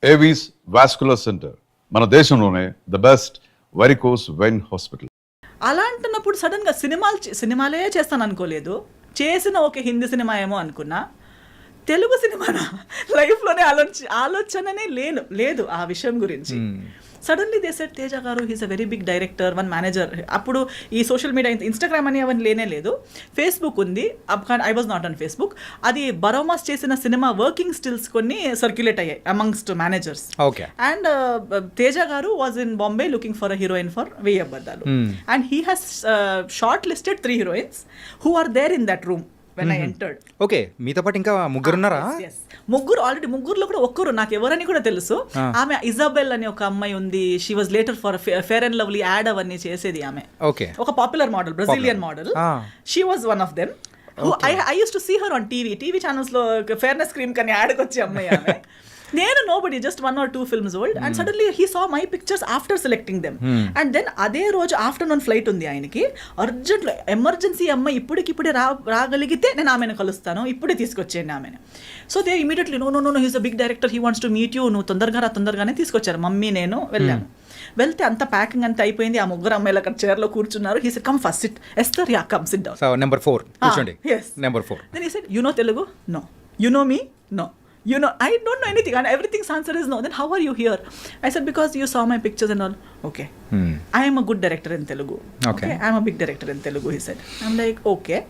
Avis vascular center, మన దేశంలోనే the best varicose vein hospital. అలా అంటున్నప్పుడు సడన్గా సినిమాలే చేస్తాను అనుకోలేదు. చేసిన ఒక హిందీ సినిమా ఏమో అనుకున్నా, తెలుగు సినిమానా లైఫ్లోనే ఆలోచననే లేదు ఆ విషయం గురించి. Suddenly they said Teja garu he's a very big director, one manager. అప్పుడు ఈ సోషల్ మీడియా ఇన్స్టాగ్రామ్ అని అవన్నీ లేదు, ఫేస్బుక్ ఉంది. I was not on Facebook. అది బరోమాస్ చేసిన సినిమా వర్కింగ్ స్టిల్స్ కొన్ని సర్క్యులేట్ అయ్యాయి amongst managers. And Teja garu was in Bombay looking for a heroine for వెయ్యి అబద్ధాలు. And he has short listed 3 heroines who are there in that room when I entered. Okay, మీతో పాటు ఇంకా ముగ్గురున్నారా? Already ముగ్గురులో కూడా ఒక్కరు నాకు ఎవరని కూడా తెలుసు. ఆమె ఇజాబెల్ అని ఒక అమ్మాయి ఉంది. She was later for fair and lovely ad అవన్నీ చేసేది ఆమె. ఒక popular model, Brazilian model. She was one of them. I use to see her on TV channels లో ఫేర్నెస్ క్రీమ్ కని యాడ్కి వచ్చే అమ్మాయి ఆమె. నేను nobody, just 1 or 2 films old, and suddenly he saw my pictures after selecting them. And then అదే రోజు afternoon flight ఉంది ఆయనకి, అర్జెంట్లో ఎమర్జెన్సీ అమ్మాయి ఇప్పుడే రాగలిగితే నేను ఆమెను కలుస్తాను, ఇప్పుడే తీసుకొచ్చేయండి ఆమెను. So they immediately know he's a big director, he wants to meet you, నువ్వు తొందరగానే తీసుకొచ్చారు. మమ్మీ నేను వెళ్ళాము. వెళ్తే అంత ప్యాకింగ్ అంతా అయిపోయింది. ఆ ముగ్గురు అమ్మాయిలు అక్కడ చైర్లో కూర్చున్నారు. He said come first SIT. Esther yeah come SIT down. So number 4 కూర్చోండి. yes, number 4. then he said, you know Telugu? No. You know me? No. You know, I don't know anything, and everything's answer is no. Then how are you here? I said, because you saw my pictures and all. Okay. I am a good director in Telugu. Okay. I am a big director in Telugu, he said. I'm like, okay.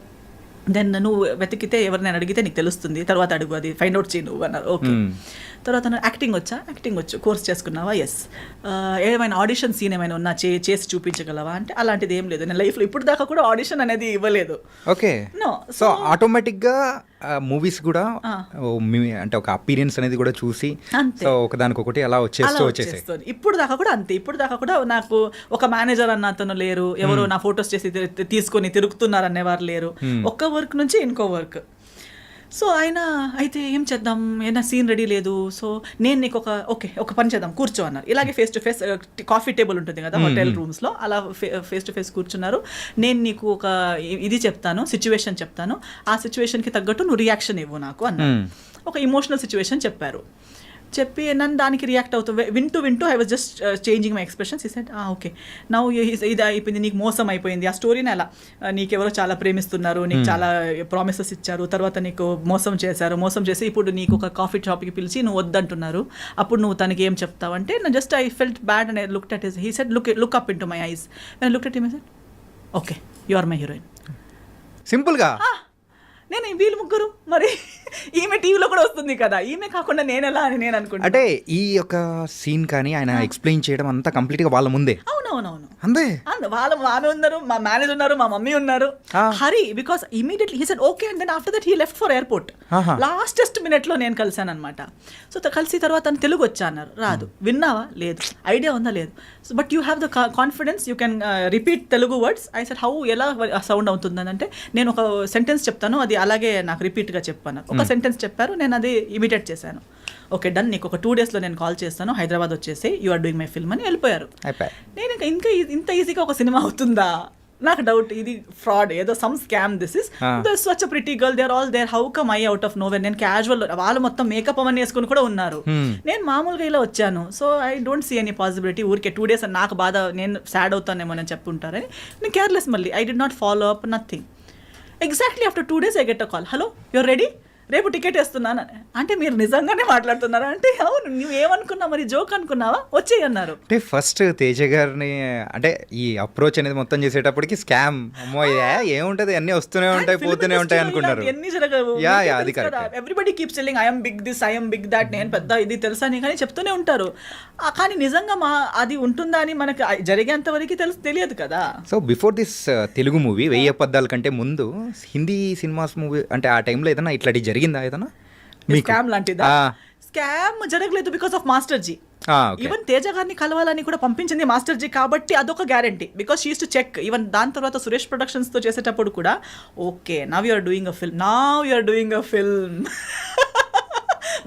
Then నువ్వు వెతికితే ఎవరినైనా అడిగితే నీకు తెలుస్తుంది, తర్వాత అడుగు, అది find out చేయి నువ్వు అన్నారు. ఓకే. తర్వాత యాక్టింగ్ వచ్చు, కోర్స్ చేసుకున్నావా? ఎస్. ఏమైనా ఆడిషన్ సీన్ ఏమైనా ఉన్నా చేసి చూపించగలవా అంటే అలాంటిది ఏం లేదు. నేను లైఫ్లో ఇప్పుడు దాకా కూడా ఆడిషన్ అనేది ఇవ్వలేదు. ఓకే. నో. సో ఆటోమేటిక్గా మూవీస్ కూడా అంటే ఒక అపీరియన్స్ అనేది కూడా చూసి సో ఒకదానికొకటి అలా వచ్చేస్తుంది. ఇప్పుడు దాకా కూడా అంతే. ఇప్పుడు దాకా కూడా నాకు ఒక మేనేజర్ అన్న అతను లేరు, ఎవరో నా ఫొటోస్ చేసి తీసుకొని తిరుగుతున్నారు అనేవారు లేరు. ఒక్క వర్క్ నుంచి ఇంకో వర్క్. సో ఆయన అయితే ఏం చేద్దాం, ఏదైనా సీన్ రెడీ లేదు. సో నేను నీకు ఒక పని చేద్దాం, కూర్చో అన్నారు. ఇలాగే face to face coffee table ఉంటుంది కదా హోటల్ రూమ్స్లో, అలా ఫేస్ టు ఫేస్ కూర్చున్నారు. నేను నీకు ఒక ఇది చెప్తాను, సిచ్యువేషన్ చెప్తాను, ఆ సిచ్యువేషన్కి తగ్గట్టు నువ్వు రియాక్షన్ ఇవ్వు నాకు అన్నారు. ఒక ఇమోషనల్ సిచ్యువేషన్ చెప్పి నన్ను దానికి రియాక్ట్ అవుతూ వింటూ I was just changing my expressions. ఈ సెడ్ ఓకే నౌ ఇది అయిపోయింది, నీకు మోసం అయిపోయింది. ఆ స్టోరీని అలా నీకెవరో చాలా ప్రేమిస్తున్నారు, నీకు చాలా ప్రామిసెస్ ఇచ్చారు, తర్వాత నీకు మోసం చేసి ఇప్పుడు నీకు ఒక కాఫీ షాప్కి పిలిచి నువ్వు వద్దంటున్నారు, అప్పుడు నువ్వు తనకి ఏం చెప్తావు అంటే just I felt bad and I looked at his. He said look up into my eyes. నేను looked at him, I said okay you are my heroine. సింపుల్గా. నేను వీళ్ళు ముగ్గురు, మరి ఈమె టీవీలో కూడా వస్తుంది కదా, ఈమె కాకుండా నేను ఎలా అని నేను అనుకుంటా. అంటే ఈ యొక్క సీన్ కానీ ఆయన ఎక్స్ప్లెయిన్ చేయడం అంతా కంప్లీట్గా వాళ్ళ ముందే. అవునవునవును, అంతే. ఆమె ఉన్నారు, మా మేనేజర్ ఉన్నారు, మా మమ్మీ ఉన్నారు. Hari because immediately he said okay and then after that he left for airport. Lastest మినిట్లో నేను కలిసాను అనమాట. సో కలిసి తర్వాత తను తెలుగు వచ్చా అన్నారు. రాదు. విన్నావా? లేదు. ఐడియా ఉందా? లేదు. So but you have the confidence, you can repeat Telugu words. I said how, ఎలా సౌండ్ అవుతుందని అంటే నేను ఒక సెంటెన్స్ చెప్తాను, అది అలాగే నాకు రిపీట్గా చెప్పాను. ఒక సెంటెన్స్ చెప్పారు, నేను అది ఇమిటేట్ చేశాను. ఓకే డన్, నీకు ఒక 2 daysలో నేను కాల్ చేస్తాను, హైదరాబాద్ వచ్చేసి you are doing my film అని వెళ్ళిపోయారు. నేను ఇంకా ఇంత ఈజీగా ఒక సినిమా అవుతుందా నాకు డౌట్. ఇది ఫ్రాడ్, ఏదో some scam. This is such a pretty girl, they are all there, how come I out of nowhere. నేను క్యాజువల్, వాళ్ళు మొత్తం మేకప్ అవన్నీ వేసుకుని కూడా ఉన్నారు, నేను మామూలుగా ఇలా వచ్చాను. So I don't see any possibility. ఊరికే 2 days నాకు బాధ, నేను సాడ్ అవుతానేమో అని చెప్పుంటారని నేను కేర్లెస్. మళ్ళీ I did not follow up nothing. Exactly after 2 days I get a call, hello your ready, రేపు టికెట్ వేస్తున్నాను. అంటే మీరు నిజంగానే మాట్లాడుతున్నారా అంటే అవును. నువ్వు ఏమనుకున్నావు, మరి జోక్ అనుకున్నావా, వచ్చేయి అన్నారు. అంటే ఫస్ట్ తేజ గారిని అంటే ఈ అప్రోచ్ అనేది మొత్తం చేసేటప్పటికి స్కామ్, అమ్మో ఏముంటది, అన్ని వస్తూనే ఉంటాయి పోతూనే ఉంటాయి అనుకున్నారు. ఎన్ని జరగవు. Everybody keep selling I'm big this, I'm big that, నేను పెద్ద ఇది తెలుసా అని కానీ చెప్తూనే ఉంటారు. కానీ నిజంగా అది ఉంటుందా అని మనకి జరిగేంత వరకు తెలియదు కదా. So before this Telugu movie 1000 అబద్ధాల కంటే ముందు హిందీ సినిమాస్ మూవీ అంటే ఆ టైంలో ఏదైనా ఇట్లాంటి జరిగిందా? ఏదైనా స్కామ్ లాంటిదా? స్కామ్ జరగలేదు because of master ji. Even Teja గారిని కలవాలని కూడా పంపించింది మాస్టర్ జీ కాబట్టి అదొక guarantee. Because she used to check. Even దాని తర్వాత సురేష్ ప్రొడక్షన్స్ తో చేసేటప్పుడు కూడా okay now you are doing a film,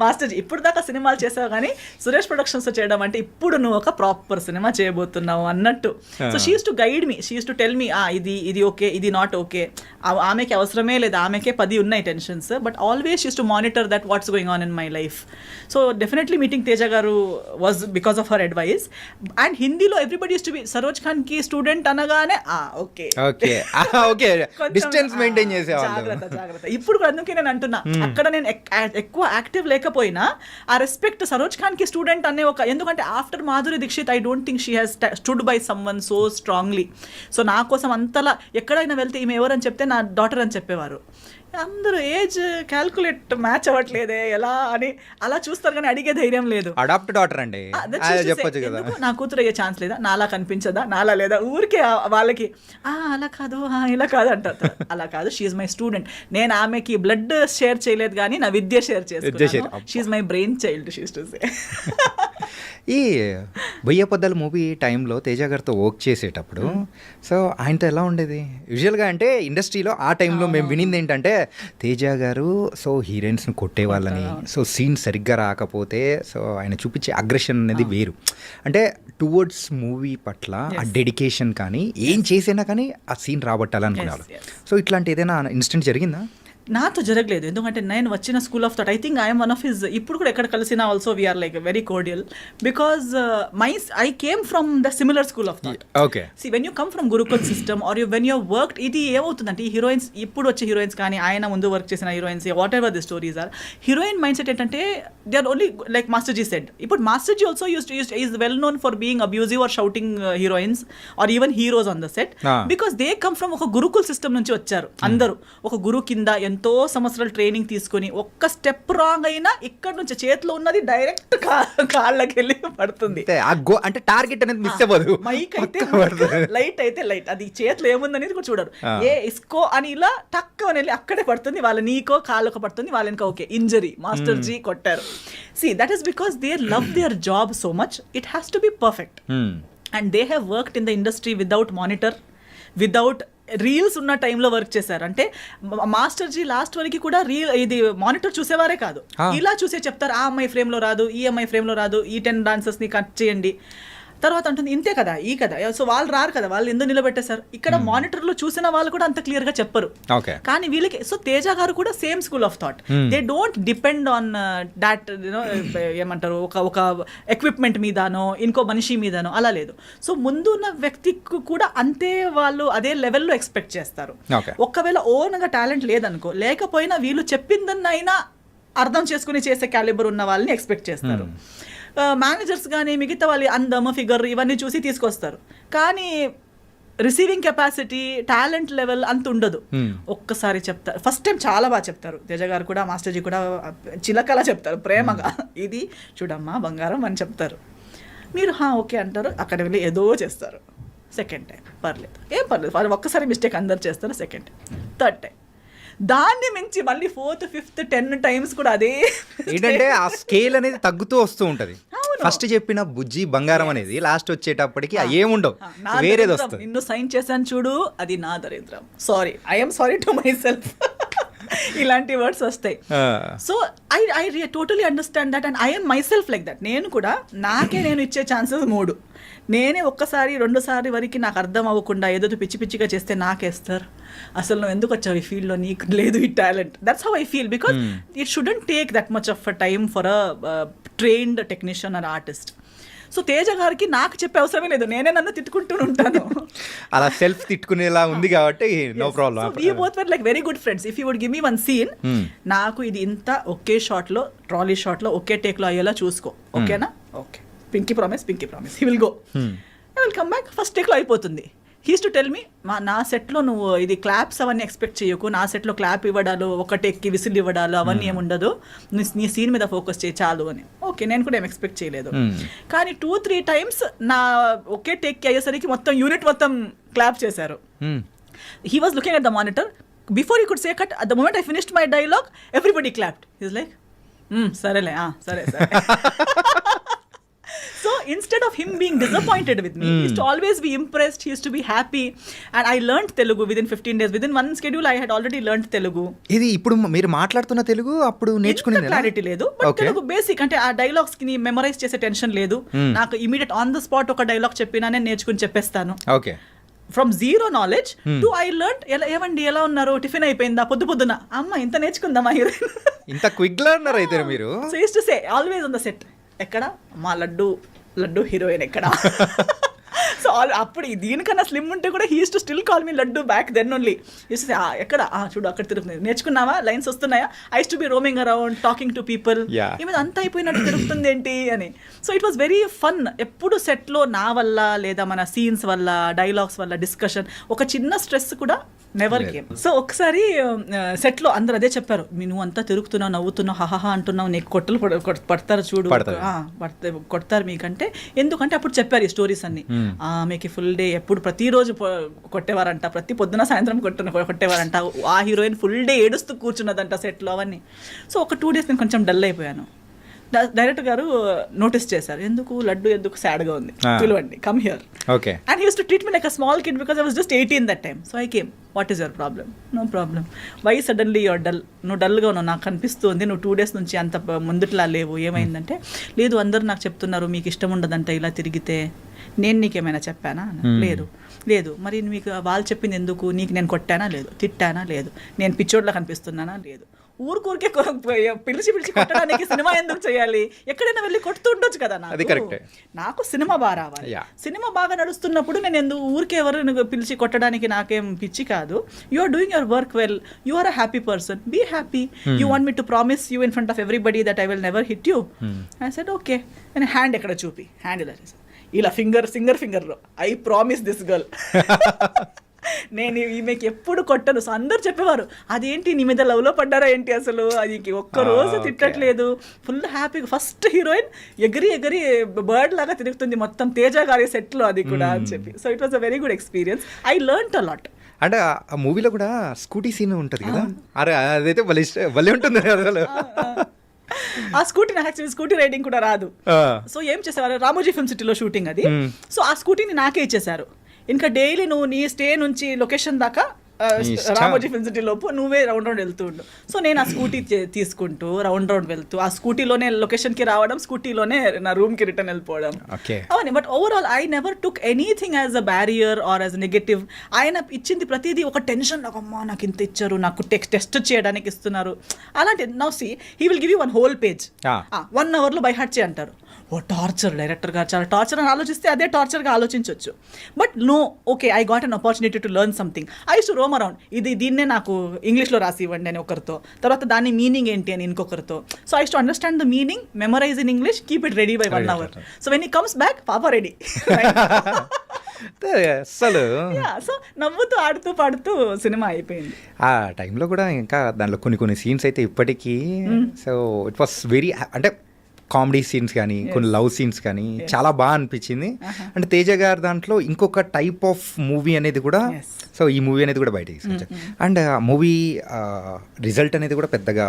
master ఇప్పుడు దాకా సినిమాలు చేసావు కానీ సురేష్ ప్రొడక్షన్స్ చేయడం అంటే ఇప్పుడు నువ్వు ఒక ప్రాపర్ సినిమా చేయబోతున్నావు అన్నట్టు. So she's to guide me, she's to tell me ఇది ఓకే, ఇది నాట్ ఓకే. ఆమెకి అవసరమే లేదు, ఆమెకే 10 ఉన్నాయి tensions, but always she's to monitor that what's going on in my life. So definitely meeting Teja garu was because of her advice. And హిందీలో everybody use to be Saroj Khan కి student అనగానే okay okay okay distance maintain చేసేవాళ్ళు. జాగ్రత్త. ఇప్పుడు కూడా అందుకే నేను అంటున్నా, అక్కడ నేను ఎక్కువ యాక్టివ్ లేకపోయినా ఆ రెస్పెక్ట్ సరోజ్ ఖాన్ కి స్టూడెంట్ అనే ఒక, ఎందుకంటే after Madhuri Dixit I don't think she has stood by some one so strongly. So నా కోసం అంతలా ఎక్కడైనా వెళ్తే ఈమె ఎవరని చెప్తే నా డాటర్ అని చెప్పేవారు. అందరూ ఏజ్ క్యాల్కులేట్ మ్యాచ్ అవ్వట్లేదే ఎలా అని అలా చూస్తారు కానీ అడిగే ధైర్యం లేదు. అడాప్ట్ డాటర్ అండి చెప్పొచ్చు కదా, నా కూతురు అయ్యే ఛాన్స్ లేదా, నాలా కనిపించదా, నాలా లేదా, ఊరికే వాళ్ళకి అలా కాదు ఇలా కాదు అంటారు. అలా కాదు, షీఈ్ మై స్టూడెంట్. నేను ఆమెకి బ్లడ్ షేర్ చేయలేదు కానీ నా విద్య షేర్ చేసుకున్నాను. She's my brain child she's to say. ఈ బొయ్య పొద్దల మూవీ టైంలో తేజ గారితో వర్క్ చేసేటప్పుడు సో ఆయనతో ఎలా ఉండేది? యూజువల్గా అంటే ఇండస్ట్రీలో ఆ టైంలో మేము వినింది ఏంటంటే తేజ గారు సో హీరోయిన్స్ని కొట్టేవాళ్ళని, సో సీన్ సరిగ్గా రాకపోతే సో ఆయన చూపించే అగ్రెషన్ అనేది వేరు. అంటే టువర్డ్స్ మూవీ పట్ల ఆ డెడికేషన్ కానీ ఏం చేసినా కానీ ఆ సీన్ రాబట్టాలనుకున్నారు. సో ఇట్లాంటి ఏదైనా ఇన్సిడెంట్ జరిగిందా? నాతో జరగలేదు, ఎందుకంటే నేను వచ్చిన school of thought. I think I'm one of his, ఇప్పుడు కూడా ఎక్కడ కలిసినా also we're like very cordial because I came from the similar school of thought. Okay, see when you come from Gurukul system or you when you work, ఇది ఏమవుతుందంటే ఈ heroines ఇప్పుడు వచ్చే heroines కానీ ఆయన ముందు వర్క్ చేసిన heroines whatever the stories are, heroine mind set ఏంటంటే they are only like master ji said. ఇప్పుడు master ji also is well known for being abusive or shouting heroines or even heroes on the set because they come from ఒక Gurukul system నుంచి వచ్చారు. అందరూ ఒక గురు కింద ఎంతో సంవత్సరాలు ట్రైనింగ్ తీసుకొని ఒక్క స్టెప్ రాంగ్ అయినా ఇక్కడ నుంచి చేతిలో ఉన్నది డైరెక్ట్ కాళ్ళకి వెళ్ళి పడుతుంది. అంటే టార్గెట్ అనేది మిస్ అవ్వదు. మైక్ అయితే లైట్ అయితే లైట్, అది చేతిలో ఏముందనేది కూడా చూడరు. ఏ ఇస్కో అని ఇలా టక్ అని వెళ్ళి అక్కడే పడుతుంది, వాళ్ళ నీకో కాళ్ళకు పడుతుంది, వాళ్ళ ఇంకా ఓకే ఇంజరీ మాస్టర్ జీ కొట్టారు. See, that is because they love their job so much. It has to be perfect. And they have worked in the industry without monitor, without reels ఉన్న టైంలో వర్క్ చేశారు. అంటే master G last వరకు కూడా ఇది monitor చూసేవారే కాదు, ఇలా చూసే చెప్తారు ఆ అమ్మాయి ఫ్రేమ్లో రాదు, ఈ అమ్మాయి ఫ్రేమ్లో రాదు, ఈ 10 డాన్సర్స్ని కట్ చేయండి. తర్వాత అంటుంది ఇంతే కదా ఈ కదా, సో వాళ్ళు రారు కదా, వాళ్ళు ఎందుకు నిలబెట్టేశారు. ఇక్కడ మానిటర్లో చూసిన వాళ్ళు కూడా అంత క్లియర్గా చెప్పరు. కానీ వీళ్ళకి, సో తేజ గారు కూడా same school of thought. They don't depend on that you know ఏమంటారు ఒక ఎక్విప్మెంట్ మీదనో ఇంకో మనిషి మీదనో, అలా లేదు. సో ముందు ఉన్న వ్యక్తికి కూడా అంతే వాళ్ళు అదే లెవెల్లో ఎక్స్పెక్ట్ చేస్తారు. ఒకవేళ ఓన్గా టాలెంట్ లేదనుకో, లేకపోయినా వీళ్ళు చెప్పిందన్నైనా అర్థం చేసుకుని చేసే క్యాలిబర్ ఉన్న వాళ్ళని ఎక్స్పెక్ట్ చేస్తారు. మేనేజర్స్ కానీ మిగతా వాళ్ళు అందమ్ ఫిగర్ ఇవన్నీ చూసి తీసుకొస్తారు, కానీ రిసీవింగ్ కెపాసిటీ టాలెంట్ లెవెల్ అంత ఉండదు. ఒక్కసారి చెప్తారు, ఫస్ట్ టైం చాలా బాగా చెప్తారు. తేజ గారు కూడా మాస్టర్ జీ కూడా చిలకలా చెప్తారు ప్రేమగా, ఇది చూడమ్మా బంగారం అని చెప్తారు. మీరు ఓకే అంటారు, అక్కడ వెళ్ళి ఏదో చేస్తారు. సెకండ్ టైం పర్లేదు, ఏం పర్లేదు, వాళ్ళు ఒక్కసారి మిస్టేక్ అందరు చేస్తారు. సెకండ్ టైం, థర్డ్ టైం, దాన్ని మించి మళ్ళీ 4th 5th 10 times కూడా అదే ఏంటంటే ఆ స్కేల్ అనేది తగ్గుతూ వస్తూ ఉంటది. ఫస్ట్ చెప్పిన బుజ్జి బంగారం అనేది లాస్ట్ వచ్చేటప్పటికి ఏముండవు, వేరేది వస్తుంది. నిన్ను సైన్ చేశాను చూడు, అది నా దరిద్రం, sorry I'm sorry to my self, ఇలాంటి వర్డ్స్ వస్తాయి. So I totally understand that and I'm my self like that. నేను కూడా నేను ఇచ్చే ఛాన్సెస్ 3. నేనే ఒక్కసారి 2 సారి వరకు నాకు అర్థం అవ్వకుండా ఏదో పిచ్చి పిచ్చిగా చేస్తే నాకేస్తారు, అసలు నువ్వు ఎందుకు వచ్చావు ఈ ఫీల్డ్లో, నీకు లేదు ఈ talent. That's how I feel because it shouldn't take that much of a time for a trained technician are artist. So Teja గారికి నాకు చెప్పే అవసరమే లేదు, నేనే నన్ను తిట్టుకుంటూ ఉంటాను. అలా సెల్ఫ్ తిట్టుకునేలా ఉంది కాబట్టి no problem. We both were like very good friends. If you would give me one scene, నాకు ఇది ఇంత ఒకే షాట్లో ట్రాలీ షాట్లో ఒకే టేక్లో అయ్యేలా చూసుకో, ఓకేనా? Okay, pinky promise, he will go, I will come back, first టేక్లో అయిపోతుంది. హీస్ టు టెల్ మీ, నా సెట్లో నువ్వు ఇది క్లాప్స్ అవన్నీ ఎక్స్పెక్ట్ చేయకు, నా సెట్లో క్లాప్ ఇవ్వడాలు, ఒక టేక్కి విసిల్ ఇవ్వడాలు అవన్నీ ఏముండదు, నీ సీన్ మీద ఫోకస్ చేయి చాలు అని. ఓకే, నేను కూడా ఏం ఎక్స్పెక్ట్ చేయలేదు. కానీ 2-3 times నా ఒకే టేక్కి అయ్యేసరికి మొత్తం యూనిట్ మొత్తం క్లాప్ చేశారు. He was looking at the monitor before he could say cut. At the moment I finished my dialogue everybody clapped. He's like సరేలే, సరే. So instead of him being disappointed with me. He used to always be impressed. He used to be happy. And I learned Telugu within 15 days. Within one schedule, I had already learned Telugu. ఇది ఇప్పుడు మీరు మాట్లాడుతున్న తెలుగు అప్పుడు నేర్చుకునేది clarity లేదు, but Telugu basic అంటే ఆ dialogues కి మెమరైజ్ చేసే టెన్షన్ లేదు నాకు. ఇమీడియట్ ఆన్ ద స్పాట్ ఒక డైలాగ్ చెప్పినా నేను నేర్చుకుని చెప్పేస్తాను. Okay, from zero knowledge to I learn. ఏమండి ఎలా ఉన్నారు, టిఫిన్ అయిపోయిందా, పొద్దున అమ్మ ఇంత నేర్చుకుందామా హీరోయిన్, ఇంత క్విక్ లెర్నర్ అయితే మీరు. So use to say always on the set, ఎక్కడ మా లడ్డు హీరోయిన్ ఎక్కడ. సో అప్పుడు దీనికన్నా స్లిమ్ ఉంటే కూడా he used to still call me laddu back then only. Used to say ఎక్కడ చూడు అక్కడ తిరుగుతుంది, నేర్చుకున్నావా, లైన్స్ వస్తున్నాయా. I use to be roaming around talking to people, ఈమె అంత అయిపోయినట్టు తిరుగుతుంది ఏంటి అని. So it was very fun. ఎప్పుడు సెట్లో నా వల్ల లేదా మన సీన్స్ వల్ల డైలాగ్స్ వల్ల డిస్కషన్ ఒక చిన్న స్ట్రెస్ కూడా నెవర్ కేమ్. సో ఒకసారి సెట్లో అందరు అదే చెప్పారు, నువ్వు అంతా తిరుగుతున్నావు, నవ్వుతున్నావు, హహహా అంటున్నావు, నీకు కొట్టలు పడతారు చూడు, కొడతారు మీకంటే. ఎందుకంటే అప్పుడు చెప్పారు ఈ స్టోరీస్ అన్ని. మీకు ఫుల్ డే ఎప్పుడు ప్రతిరోజు కొట్టేవారంట, ప్రతి పొద్దున సాయంత్రం కొట్టేవారంట. ఆ హీరోయిన్ ఫుల్ డే ఏడుస్తూ కూర్చున్నదంట సెట్లో అవన్నీ. సో ఒక 2 days నేను కొంచెం డల్ అయిపోయాను. డైరెక్టర్ గారు నోటీస్ చేశారు, ఎందుకు సాడ్గా ఉంది, పిలవండి, come here. Okay. And he used to treat me like a small kid because I was just 18 that time. So I came, what is your problem? No problem. Why suddenly your dull? నువ్వు డల్గా ఉన్నావు, నాకు కనిపిస్తుంది, నువ్వు 2 days నుంచి అంత ముందుట్లా లేవు, ఏమైందంటే. లేదు, అందరూ నాకు చెప్తున్నారు మీకు ఇష్టం ఉండదంట ఇలా తిరిగితే. నేను నీకేమైనా చెప్పానా? లేదు. మరి మీకు వాళ్ళు చెప్పింది ఎందుకు? నీకు నేను కొట్టానా? లేదు. తిట్టానా? లేదు. నేను పిచ్చోడ్లా కనిపిస్తున్నానా? లేదు. ఊరికే పిలిచి కొట్టడానికి సినిమా ఎందుకు చేయాలి? ఎక్కడైనా వెళ్ళి కొడుతూ ఉండొచ్చు కదా. నాకు సినిమా బాగా రావాలి. సినిమా బాగా నడుస్తున్నప్పుడు నేను ఎందుకు ఊరికే ఎవరు పిలిచి కొట్టడానికి నాకేం పిచ్చి కాదు. You are doing your work well, you are a happy person, be happy. You want me to promise you in front of everybody that I will never hit you. I said okay. నేను hand ఎక్కడ చూపి, hand ఇలా చేశాను, ఇలా ఫింగర్లో I promise this girl నేను ఈమెకి ఎప్పుడు కొట్టను. సో అందరు చెప్పేవారు, అదేంటి నీ మీద లవ్లో పడ్డారా ఏంటి, అసలు అది ఒక్కరోజు తిట్టట్లేదు, ఫుల్ హ్యాపీగా. ఫస్ట్ హీరోయిన్ ఎగిరి బర్డ్ లాగా తిరుగుతుంది మొత్తం తేజ గారి సెట్లో, అది కూడా అని చెప్పి. So it was a very good experience. I learned a lot. అంటే ఆ మూవీలో కూడా స్కూటీ సీన్ ఉంటుంది కదా, అరే అదైతే భలే ఉంటుంది అసలు. ఆ స్కూటీ నాకు యాక్చువల్లీ స్కూటీ రైడింగ్ కూడా రాదు. సో ఏం చేసేవారు, రామోజీ ఫిల్మ్ సిటీలో షూటింగ్ అది. సో ఆ స్కూటీని నాకే ఇచ్చేసారు. ఇంకా డైలీ నువ్వు నీ స్టే నుంచి లొకేషన్ దాకా రామోజీ ఫిల్మ్ సిటీ లోపు నువ్వే రౌండ్ వెళ్తూ ఉండు. సో నేను ఆ స్కూటీ తీసుకుంటూ రౌండ్ వెళ్తూ ఆ స్కూటీలోనే లొకేషన్కి రావడం, స్కూటీలోనే నా రూమ్కి రిటర్న్ వెళ్ళిపోవడం అవన్నీ. But overall I never took anything as a barrier or as negative. ఆయన ఇచ్చింది ప్రతిదీ ఒక టెన్షన్, అమ్మా నాకు ఇంత ఇచ్చారు, నాకు టెస్ట్ చేయడానికి ఇస్తున్నారు అలాంటి. Now see he will give you 1 whole page, 1 hourలో బై హార్ట్ చేయి అంటారు. ఓ టార్చర్, డైరెక్టర్ గారు చాలా టార్చర్ అని ఆలోచిస్తే అదే టార్చర్గా ఆలోచించవచ్చు. But no, okay, I got an opportunity to learn something. I use to roam around, దీన్నే నాకు ఇంగ్లీష్లో రాసి ఇవ్వండి అని ఒకరితో, తర్వాత దాని మీనింగ్ ఏంటి అని ఇంకొకరితో. So I use to understand the meaning, memorise in English, keep it ready by 1 hour. So when he comes back, పాప రెడీ. అసలు సో నవ్వుతూ ఆడుతూ పాడుతూ సినిమా అయిపోయింది. ఆ టైంలో కూడా ఇంకా దాంట్లో కొన్ని సీన్స్ అయితే ఇప్పటికీ, సో ఇట్ వాస్ వెరీ, అంటే కామెడీ సీన్స్ కానీ కొన్ని లవ్ సీన్స్ కానీ చాలా బాగా అనిపించింది. అంటే తేజ గారు దాంట్లో ఇంకొక టైప్ ఆఫ్ మూవీ అనేది కూడా, సో ఈ మూవీ అనేది కూడా బయటకి తీసుకొచ్చారు. అండ్ ఆ మూవీ రిజల్ట్ అనేది కూడా పెద్దగా,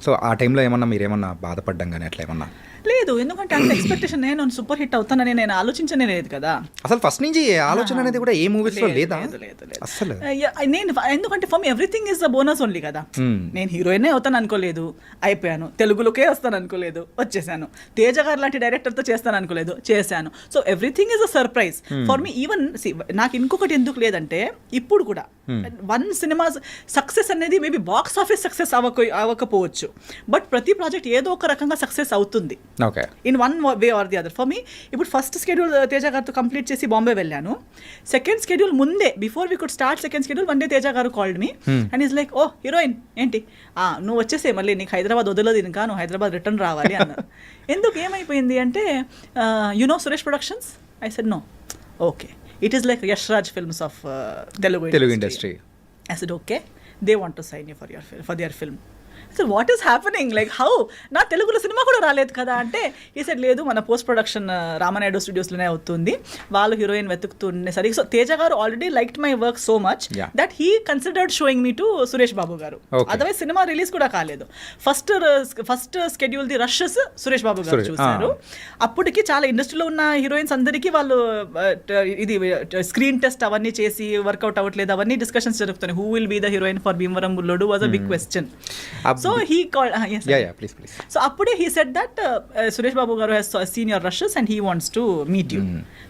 సో ఆ టైంలో ఏమన్నా మీరేమన్నా బాధపడ్డం కానీ అట్లా ఏమన్నా? లేదు, ఎందుకంటే అంత ఎక్స్పెక్టేషన్, నేను సూపర్ హిట్ అవుతానని నేను ఆలోచించనే లేదు కదా అసలు. ఫస్ట్ నుంచి ఆలోచన అనేది కూడా ఏ మూవీస్లో లేదా అసలు. నేను ఎందుకంటే for me everything is the bonus only కదా. నేను హీరోయినే అవుతాను అనుకోలేదు, అయిపోయాను. తెలుగులోకే వస్తాను అనుకోలేదు, వచ్చేసాను. తేజ గారు లాంటి డైరెక్టర్తో చేస్తాను అనుకోలేదు, చేశాను. So everything is a surprise for me. Even నాకు ఇంకొకటి ఎందుకు లేదంటే, ఇప్పుడు కూడా 1 సినిమా సక్సెస్ అనేది మేబీ బాక్స్ ఆఫీస్ సక్సెస్ అవ్వకపోవచ్చు, బట్ ప్రతి ప్రాజెక్ట్ ఏదో ఒక రకంగా సక్సెస్ అవుతుంది in 1 way or the other. For me ఇప్పుడు ఫస్ట్ స్కెడ్యూల్ తేజ గారితో కంప్లీట్ చేసి బాంబే వెళ్ళాను. సెకండ్ స్కెడ్యూల్ ముందే, before we could start second schedule, one day Teja garu called me and is like, oh heroine ఏంటి, నువ్వు వచ్చేసే, మళ్ళీ నీకు హైదరాబాద్ వదలదు ఇంకా, నువ్వు హైదరాబాద్ రిటర్న్ రావాలి అన్నారు. ఎందుకు, ఏమైపోయింది అంటే, no Suresh productions? I said no. Okay, it is like Yash Raj films of Telugu industry. I said okay, they want to sign you for their film. Sir what is happening like how నా తెలుగులో cinema కూడా రాలేదు కదా అంటే ఈ said లేదు మన post production Ramanaidu స్టూడియోస్లోనే అవుతుంది, వాళ్ళు heroine వెతుకుతుండేసరికి so Teja garu already liked my work so much that he considered showing me to Suresh Babu garu. Otherwise cinema release కూడా కాలేదు. First schedule the rushes Suresh Babu garu చూశారు. అప్పటికి చాలా ఇండస్ట్రీలో ఉన్న హీరోయిన్స్ అందరికీ వాళ్ళు ఇది స్క్రీన్ టెస్ట్ అవన్నీ చేసి వర్కౌట్ అవ్వట్లేదు, అవన్నీ డిస్కషన్స్ జరుగుతున్నాయి. Who will be the heroine for Bhimavaram Bullodu was a big question. So he called so అప్పుడే he said that Suresh Babu garu has seen your rushes and he wants to meet you.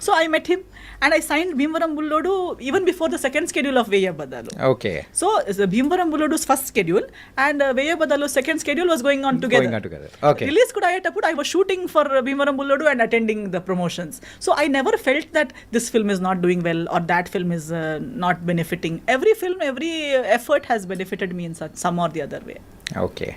So I met him and I signed Bhimavaram Bullodu even before the second schedule of Veyabaddalu. Okay. So Bhimavaram బుల్లోడు's first schedule and Veyabaddalu second schedule was going on together. Release కూడా అయ్యేటప్పుడు I was shooting for Bhimavaram Bullodu and attending the promotions. So I never felt that this film is not doing well or that film is not benefiting. Every film, every effort has benefited me in some or the other way. Okay.